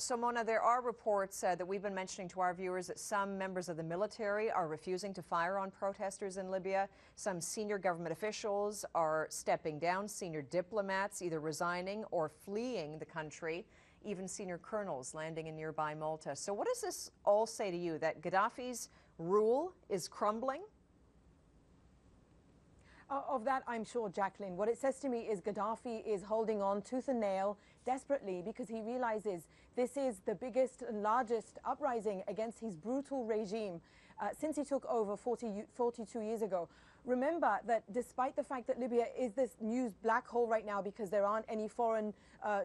So, Mona, there are reports that we've been mentioning to our viewers that some members of the military are refusing to fire on protesters in Libya. Some senior government officials are stepping down, senior diplomats either resigning or fleeing the country, even senior colonels landing in nearby Malta. So what does this all say to you, that Gaddafi's rule is crumbling? Of that, I'm sure, Jacqueline. What it says to me is Gaddafi is holding on tooth and nail desperately because he realizes this is the biggest and largest uprising against his brutal regime since he took over 42 years ago. Remember that despite the fact that Libya is this news black hole right now because there aren't any foreign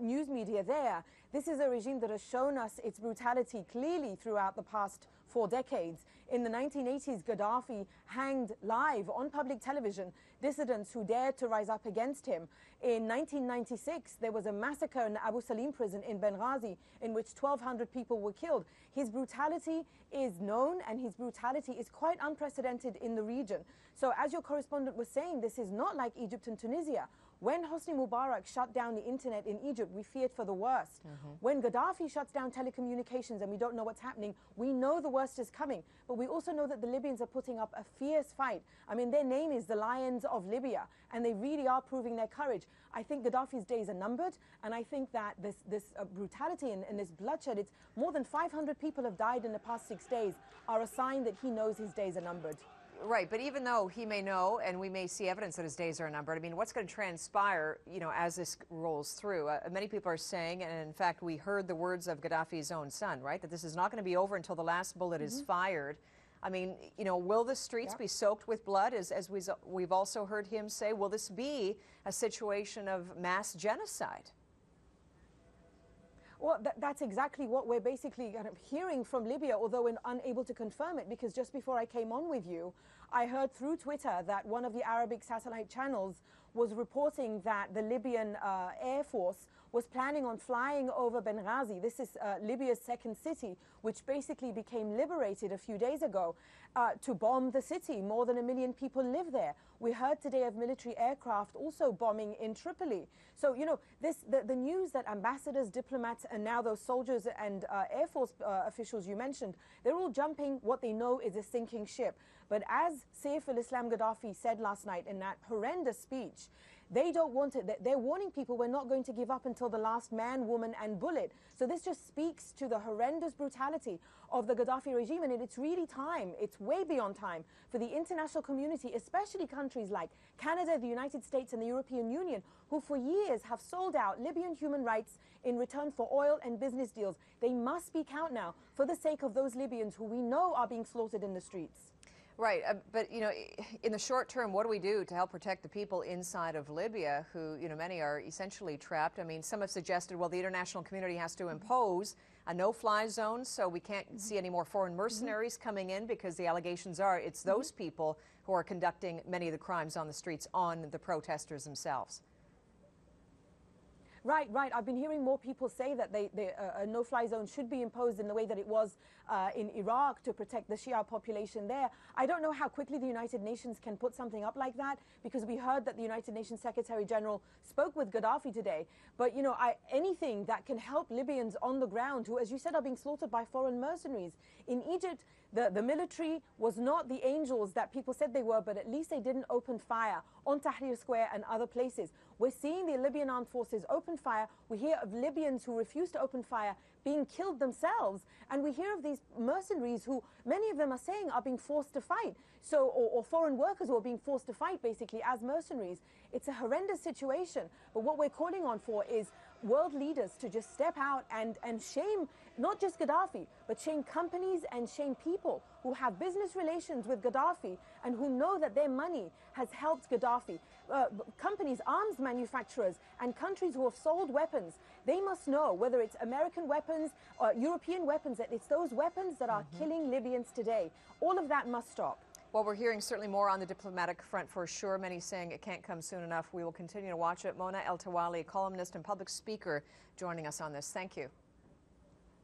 news media there, this is a regime that has shown us its brutality clearly throughout the past 4 decades. In the 1980s, Gaddafi hanged live on public television dissidents who dared to rise up against him. In 1996, there was a massacre in Abu Salim prison in Benghazi in which 1,200 people were killed. His brutality is known and his brutality is quite unprecedented in the region. So as your correspondent was saying, this is not like Egypt and Tunisia. When Hosni Mubarak shut down the internet in Egypt, we feared for the worst. When Gaddafi shuts down telecommunications and we don't know what's happening, we know the worst is coming. But we also know that the Libyans are putting up a fierce fight. I mean, their name is the Lions of Libya, and they really are proving their courage. I think Gaddafi's days are numbered, and I think that this brutality and this bloodshed, it's more than 500 people have died in the past 6 days, are a sign that he knows his days are numbered. Right, but even though he may know, and we may see evidence that his days are numbered, I mean, what's going to transpire, you know, as this rolls through? Many people are saying, and in fact, we heard the words of Gaddafi's own son, right, that this is not going to be over until the last bullet is fired. I mean, you know, will the streets be soaked with blood, as we've also heard him say? Will this be a situation of mass genocide? Well, that's exactly what we're basically kind of hearing from Libya, although we're unable to confirm it, because just before I came on with you, I heard through Twitter that one of the Arabic satellite channels was reporting that the Libyan Air Force was planning on flying over Benghazi. This is Libya's second city, which basically became liberated a few days ago, to bomb the city. More than 1 million people live there. We heard today of military aircraft also bombing in Tripoli. So, you know, the news that ambassadors, diplomats, and now those soldiers and Air Force officials you mentioned, they're all jumping what they know is a sinking ship. But as Saif al-Islam Gaddafi said last night in that horrendous speech, they don't want it. They're warning people we're not going to give up until the last man, woman, and bullet. So this just speaks to the horrendous brutality of the Gaddafi regime. And it's really time, it's way beyond time, for the international community, especially countries like Canada, the United States, and the European Union, who for years have sold out Libyan human rights in return for oil and business deals. They must speak out now for the sake of those Libyans who we know are being slaughtered in the streets. Right, but, you know, in the short term, what do we do to help protect the people inside of Libya who, you know, many are essentially trapped? I mean, some have suggested, well, the international community has to impose a no-fly zone so we can't see any more foreign mercenaries coming in, because the allegations are it's those people who are conducting many of the crimes on the streets on the protesters themselves. Right. I've been hearing more people say that a no-fly zone should be imposed in the way that it was in Iraq to protect the Shia population there. I don't know how quickly the United Nations can put something up like that, because we heard that the United Nations Secretary General spoke with Gaddafi today. But, you know, anything that can help Libyans on the ground who, as you said, are being slaughtered by foreign mercenaries. In Egypt, the military was not the angels that people said they were, but at least they didn't open fire on Tahrir Square and other places. We're seeing the Libyan armed forces open fire. We hear of Libyans who refuse to open fire being killed themselves. And we hear of these mercenaries who, many of them are saying, are being forced to fight. So, or foreign workers who are being forced to fight, basically, as mercenaries. It's a horrendous situation. But what we're calling on for is world leaders to just step out and shame not just Gaddafi, but shame companies and shame people who have business relations with Gaddafi and who know that their money has helped Gaddafi. Companies, arms manufacturers, and countries who have sold weapons, they must know, whether it's American weapons or European weapons, that it's those weapons that are killing Libyans today. All of that must stop. Well, we're hearing certainly more on the diplomatic front for sure. Many saying it can't come soon enough. We will continue to watch it. Mona Eltahawy, columnist and public speaker, joining us on this. Thank you.